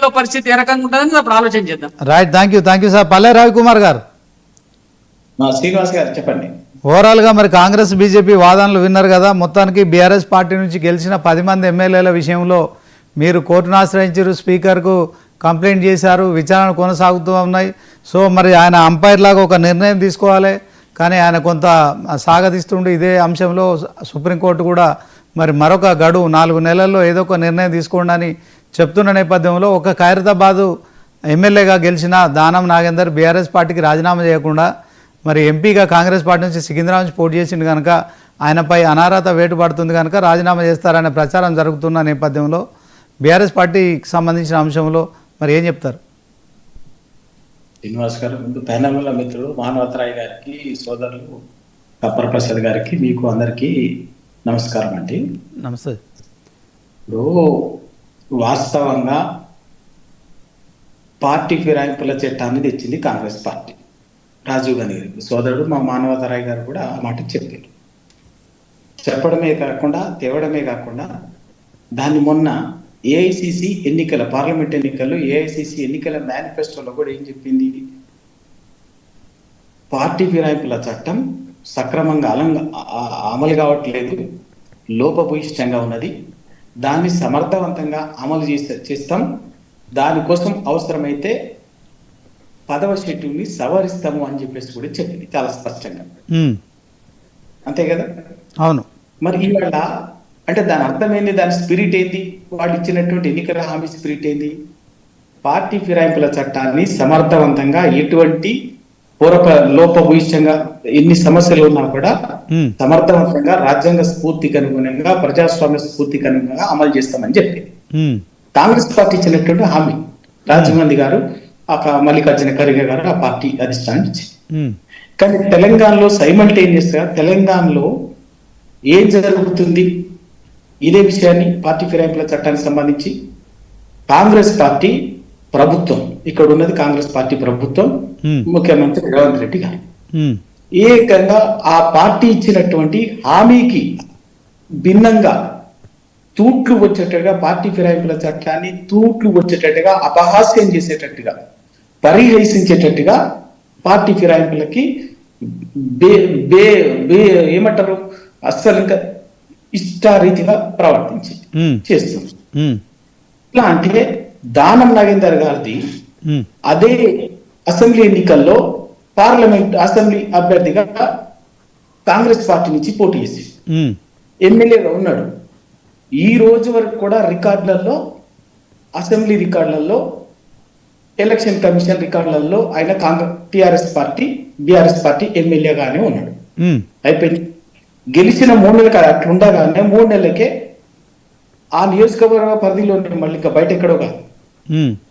ఎన్నికల్లో పరిస్థితి ఏ రకంగా ఉంటుందని అప్పుడు ఆలోచన చేద్దాం. Right, thank you sir. పల్లె రవికుమార్ గారు, శ్రీనివాస్ గారు చెప్పండి. ఓవరాల్గా మరి కాంగ్రెస్ బీజేపీ వాదనలు విన్నారు కదా. మొత్తానికి బీఆర్ఎస్ పార్టీ నుంచి గెలిచిన 10 మంది ఎమ్మెల్యేల విషయంలో మీరు కోర్టును ఆశ్రయించారు, స్పీకర్కు కంప్లైంట్ చేశారు, విచారణ కొనసాగుతూ ఉన్నాయి. సో మరి ఆయన అంపైర్ లాగా ఒక నిర్ణయం తీసుకోవాలి, కానీ ఆయన కొంత సాగదీస్తుండే ఇదే అంశంలో సుప్రీంకోర్టు కూడా మరి మరొక గడువు 4 నెలల్లో ఏదో ఒక నిర్ణయం తీసుకోండి అని చెప్తున్న నేపథ్యంలో ఒక ఖైరతాబాదు ఎమ్మెల్యేగా గెలిచిన దానం నాగేందర్ బీఆర్ఎస్ పార్టీకి రాజీనామా చేయకుండా మరి ఎంపీగా కాంగ్రెస్ పార్టీ నుంచి సికింద్రాబాద్ నుంచి పోటీ చేసింది కనుక ఆయనపై అనార్హత వేటు పడుతుంది కనుక రాజీనామా చేస్తారనే ప్రచారం జరుగుతున్న నేపథ్యంలో బీఆర్ఎస్ పార్టీకి సంబంధించిన అంశంలో మరి ఏం చెప్తారు? శ్రీనివాస్ గారు, ముందు ప్యానెల్ మిత్రుడు మానవతరాయ్ గారికి, సోదరులు కప్పర ప్రసాద్ గారికి, మీకు అందరికీ నమస్కారం అండి. నమస్తే. ఇప్పుడు వాస్తవంగా పార్టీ ఫిరాయింపుల చట్టాన్ని తెచ్చింది కాంగ్రెస్ పార్టీ. రాజీవ్ గాంధీ గారి సోదరుడు మా మానవతరాయ్ గారు కూడా ఆ మాట చెప్పారు. చెప్పడమే కాకుండా తేవడమే కాకుండా దాన్ని మొన్న ఏఐసిసి ఎన్నికల పార్లమెంట్ ఎన్నికల్లో ఏఐసిసి ఎన్నికల మేనిఫెస్టోలో కూడా ఏం చెప్పింది? పార్టీ ఫిరాయింపుల చట్టం సక్రమంగా అమలు కావట్లేదు, లోపభూయిష్టంగా ఉన్నది, దాన్ని సమర్థవంతంగా అమలు చేస్తాం, దానికోసం అవసరమైతే 10వ షెడ్యూల్ని సవరిస్తాము అని చెప్పేసి కూడా చెప్పింది చాలా స్పష్టంగా. అంతే కదా? అవును. మరి ఇవాళ అంటే దాని అర్థం ఏంది? దాని స్పిరిట్ ఏంది? వాళ్ళు ఇచ్చినటువంటి ఎన్నికల హామీ స్పిరిట్ ఏంది? పార్టీ ఫిరాయింపుల చట్టాన్ని సమర్థవంతంగా ఎటువంటి లోపభూయిష్టంగా ఎన్ని సమస్యలు ఉన్నా కూడా సమర్థవంతంగా రాజ్యాంగ స్ఫూర్తికి అనుగుణంగా ప్రజాస్వామ్య స్ఫూర్తికి అనుగుణంగా అమలు చేస్తామని చెప్పింది కాంగ్రెస్ పార్టీ ఇచ్చినటువంటి హామీ. రాజీవ్ గాంధీ గారు, మల్లికార్జున ఖర్గే గారు ఆ పార్టీ అధిష్టానం ఇచ్చింది. కానీ తెలంగాణలో సైమల్టేనియస్ గా తెలంగాణలో ఏం జరుగుతుంది? ఇదే విషయాన్ని పార్టీ ఫిరాయింపుల చట్టానికి సంబంధించి కాంగ్రెస్ పార్టీ ప్రభుత్వం, ఇక్కడ ఉన్నది కాంగ్రెస్ పార్టీ ప్రభుత్వం, ముఖ్యమంత్రి రేవంత్ రెడ్డి గారు ఏకంగా ఆ పార్టీ ఇచ్చినటువంటి హామీకి భిన్నంగా తూట్లు వచ్చేటట్టుగా పార్టీ ఫిరాయింపుల చట్టాన్ని తూట్లు వచ్చేటట్టుగా అపహాస్యం చేసేటట్టుగా పరిహసించేటట్టుగా పార్టీ ఫిరాయింపులకి ఏమంటారు అస్సలు ఇంకా ఇష్టారీతిగా ప్రవర్తించి చేస్తుంది. ఇట్లా అంటే దానం నాగేందర్ గారిది అదే అసెంబ్లీ ఎన్నికల్లో పార్లమెంట్ అసెంబ్లీ అభ్యర్థిగా కాంగ్రెస్ పార్టీ నుంచి పోటీ చేసి ఎమ్మెల్యేగా ఉన్నాడు. ఈ రోజు వరకు కూడా రికార్డులలో, అసెంబ్లీ రికార్డులలో, ఎలక్షన్ కమిషన్ రికార్డులలో ఆయన టిఆర్ఎస్ పార్టీ బిఆర్ఎస్ పార్టీ ఎమ్మెల్యేగానే ఉన్నాడు. అయిపోయింది. గెలిచిన 3 నెలలకు అట్లా ఉండగానే 3 నెలలకే ఆ నియోజకవర్గ పరిధిలో మళ్ళీ ఇంకా బయట ఎక్కడో కాదు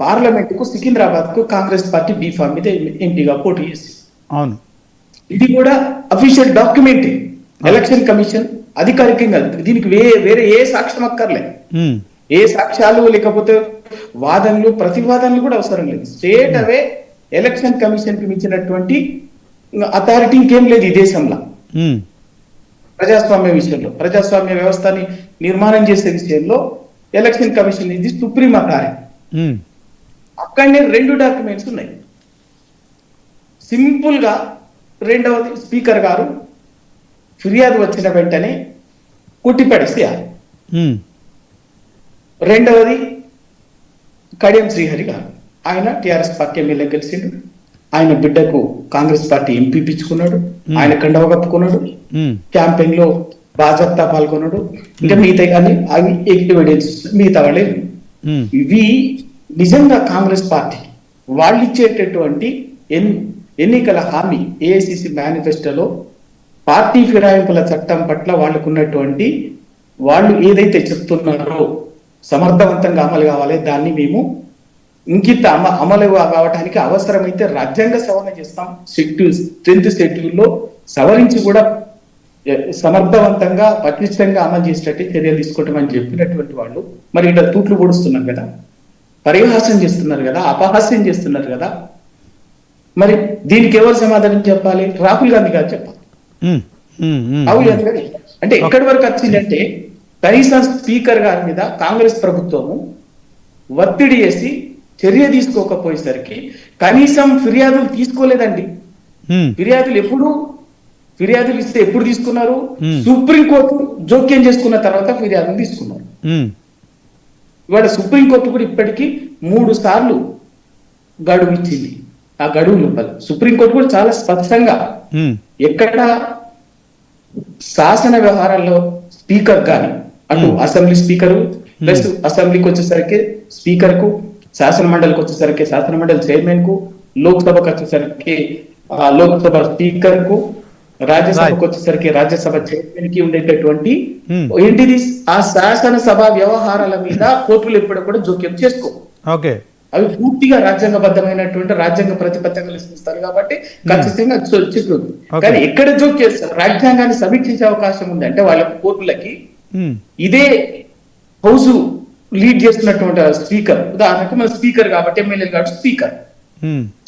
పార్లమెంట్ కు సికింద్రాబాద్ కు కాంగ్రెస్ పార్టీ బీఫామ్ మీద ఎంపీగా పోటీ చేసి, అవును, ఇది కూడా అఫీషియల్ డాక్యుమెంట్. ఎలక్షన్ కమిషన్ అధికారికంగా దీనికి వేరే ఏ సాక్ష్యం అక్కర్లే, ఏ సాక్ష్యాలు లేకపోతే వాదనలు ప్రతివాదనలు కూడా అవసరం లేదు. స్ట్రేట్ అవే ఎలక్షన్ కమిషన్ కి మించినటువంటి అథారిటీ ఇంకేం లేదు ఈ దేశంలో. ప్రజాస్వామ్య విషయంలో, ప్రజాస్వామ్య వ్యవస్థని నిర్మాణం చేసే విషయంలో ఎలక్షన్ కమిషన్ ఇది సుప్రీం అథారిటీ. అక్కడనే 2 డాక్యుమెంట్స్ ఉన్నాయి. సింపుల్ గా రెండవది స్పీకర్ గారు ఫిర్యాదు వచ్చిన వెంటనే కొట్టిపడేసేయాలి. రెండవది కడియం శ్రీహరి గారు, ఆయన టిఆర్ఎస్ పార్టీ ఎమ్మెల్యే గెలిచిండు, ఆయన బిడ్డకు కాంగ్రెస్ పార్టీ ఎంపీ పిచ్చుకున్నాడు, ఆయన కండవ కప్పుకున్నాడు, క్యాంపెయిన్ లో బాజాప్తా పాల్గొన్నాడు, ఇంకా మిగతా కానీ అవి ఎవిడెన్స్ మిగతా వాళ్ళే. ఇవి నిజంగా కాంగ్రెస్ పార్టీ వాళ్ళు ఇచ్చేటటువంటి ఎన్నికల హామీ ఏఐసిసి మేనిఫెస్టోలో పార్టీ ఫిరాయింపుల చట్టం పట్ల వాళ్ళకున్నటువంటి వాళ్ళు ఏదైతే చెప్తున్నారో సమర్థవంతంగా అమలు కావాలి, దాన్ని మేము ఇంకింత అమలు కావడానికి అవసరమైతే రాజ్యాంగ సవరణ చేస్తాం, 10th షెడ్యూల్లో సవరించి కూడా సమర్థవంతంగా పటిష్టంగా అమలు చేసేటట్టు చర్యలు తీసుకుంటామని చెప్పినటువంటి వాళ్ళు మరి ఇక్కడ తూట్లు పొడుస్తున్నారు కదా, పరిహాసం చేస్తున్నారు కదా, అపహాస్యం చేస్తున్నారు కదా. మరి దీనికి ఎవరు సమాధానం చెప్పాలి? రాహుల్ గాంధీ గారు చెప్పాలి. రాహుల్ గాంధీ గారు అంటే ఎక్కడి వరకు వచ్చిందంటే కనీసం స్పీకర్ గారి మీద కాంగ్రెస్ ప్రభుత్వము ఒత్తిడి చేసి చర్య తీసుకోకపోయేసరికి కనీసం ఫిర్యాదులు తీసుకోలేదండి. ఫిర్యాదులు ఇస్తే ఎప్పుడు తీసుకున్నారు? సుప్రీంకోర్టు జోక్యం చేసుకున్న తర్వాత ఫిర్యాదులు తీసుకున్నారు. ఇవాళ సుప్రీంకోర్టు కూడా ఇప్పటికీ 3 సార్లు గడువు ఇచ్చింది. ఆ గడువు లోపల సుప్రీంకోర్టు కూడా చాలా స్పష్టంగా ఎక్కడ శాసన వ్యవహారాల్లో స్పీకర్ కానీ అటు అసెంబ్లీ స్పీకరు ప్లస్ అసెంబ్లీకి వచ్చేసరికి స్పీకర్ కు, శాసన మండలికి వచ్చేసరికి శాసన మండలి చైర్మన్ కు, లోక్సభకు వచ్చేసరికి లోక్సభ స్పీకర్ కు, రాజ్యసభకు వచ్చేసరికి రాజ్యసభ చైర్మన్ కి ఉండేటటువంటి ఏంటిది ఆ శాసనసభ వ్యవహారాల మీద కోర్టులు ఎప్పుడు కూడా జోక్యం చేసుకో. అవి పూర్తిగా రాజ్యాంగబద్ధమైనటువంటి రాజ్యాంగ ప్రతిపత్తిగా ఇస్తారు కాబట్టి ఖచ్చితంగా చెప్తుంది. కానీ ఎక్కడ జోక్యం రాజ్యాంగాన్ని సమీక్షించే అవకాశం ఉంది అంటే వాళ్ళ కోర్టులకి ఇదే హౌస్ లీడ్ చేస్తున్నటువంటి స్పీకర్, ఉదాహరణకు మన స్పీకర్ కాబట్టి ఎమ్మెల్యే కాబట్టి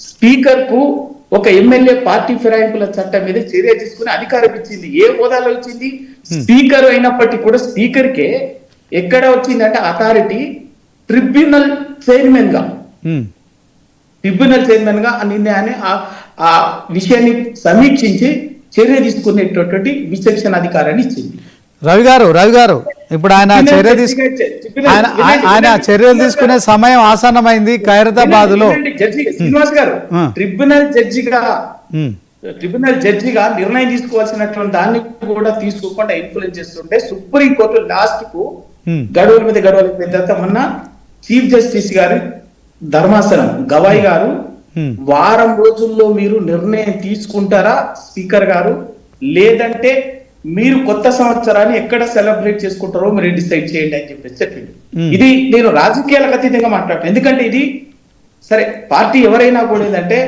స్పీకర్ కు ఒక ఎమ్మెల్యే పార్టీ ఫిరాయింపుల చట్టం మీద చర్య తీసుకుని అధికారం ఇచ్చింది. ఏ హోదాలో ఇచ్చింది? స్పీకర్ అయినప్పటికీ కూడా స్పీకర్ కే ఎక్కడ వచ్చిందంటే అథారిటీ ట్రిబ్యునల్ చైర్మన్ గా ఆ నిర్ణయాన్ని ఆ విషయాన్ని సమీక్షించి చర్య తీసుకునేటటువంటి విచక్షణ అధికారాన్ని ఇచ్చింది. రవి గారు ఇప్పుడు ఆయన చర్యలు తీసుకునే సమయం ఆసన్నమైంది. ఖైరతాబాద్ లో శ్రీనివాస్ గారు ట్రిబ్యునల్ జడ్జిగా నిర్ణయం తీసుకోవాల్సినటువంటి దాన్ని కూడా తీసుకోకుండా ఇన్ఫ్లుయెన్స్ చేస్తుంటే సుప్రీంకోర్టు లాస్ట్ కు గడువుల మీద గడువులు అయిపోయిన తర్వాత మొన్న చీఫ్ జస్టిస్ గారి ధర్మాసనం గవాయి గారు వారం రోజుల్లో మీరు నిర్ణయం తీసుకుంటారా స్పీకర్ గారు, లేదంటే మీరు కొత్త సంవత్సరాన్ని ఎక్కడ సెలబ్రేట్ చేసుకుంటారో మీరు డిసైడ్ చేయండి అని చెప్పేసి చెప్పింది. ఇది నేను రాజకీయాలకు అతీతంగా మాట్లాడుతాను. ఎందుకంటే ఇది సరే పార్టీ ఎవరైనా కూడా ఏంటంటే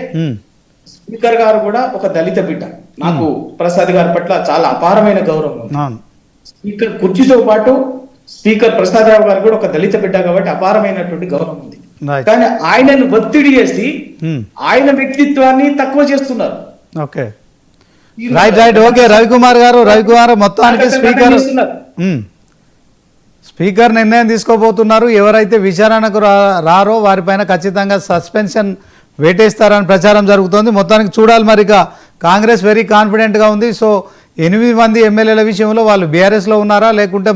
స్పీకర్ గారు కూడా ఒక దళిత బిడ్డ. నాకు ప్రసాద్ గారి పట్ల చాలా అపారమైన గౌరవం. స్పీకర్ కుర్చీతో పాటు స్పీకర్ ప్రసాద్ రావు గారు కూడా ఒక దళిత బిడ్డ కాబట్టి అపారమైనటువంటి గౌరవం ఉంది. కానీ ఆయనను ఒత్తిడి చేసి ఆయన వ్యక్తిత్వాన్ని తక్కువ చేస్తున్నారు. రవికుమార్ మొత్తానికి స్పీకర్ నిర్ణయం తీసుకోబోతున్నారు. ఎవరైతే విచారణకు రారో వారిపైన ఖచ్చితంగా సస్పెన్షన్ వేటేస్తారని ప్రచారం జరుగుతోంది. మొత్తానికి చూడాలి. మరి కాంగ్రెస్ వెరీ కాన్ఫిడెంట్ గా ఉంది. సో 8 మంది ఎమ్మెల్యేల విషయంలో వాళ్ళు బీఆర్ఎస్ లో ఉన్నారా లేకుంటే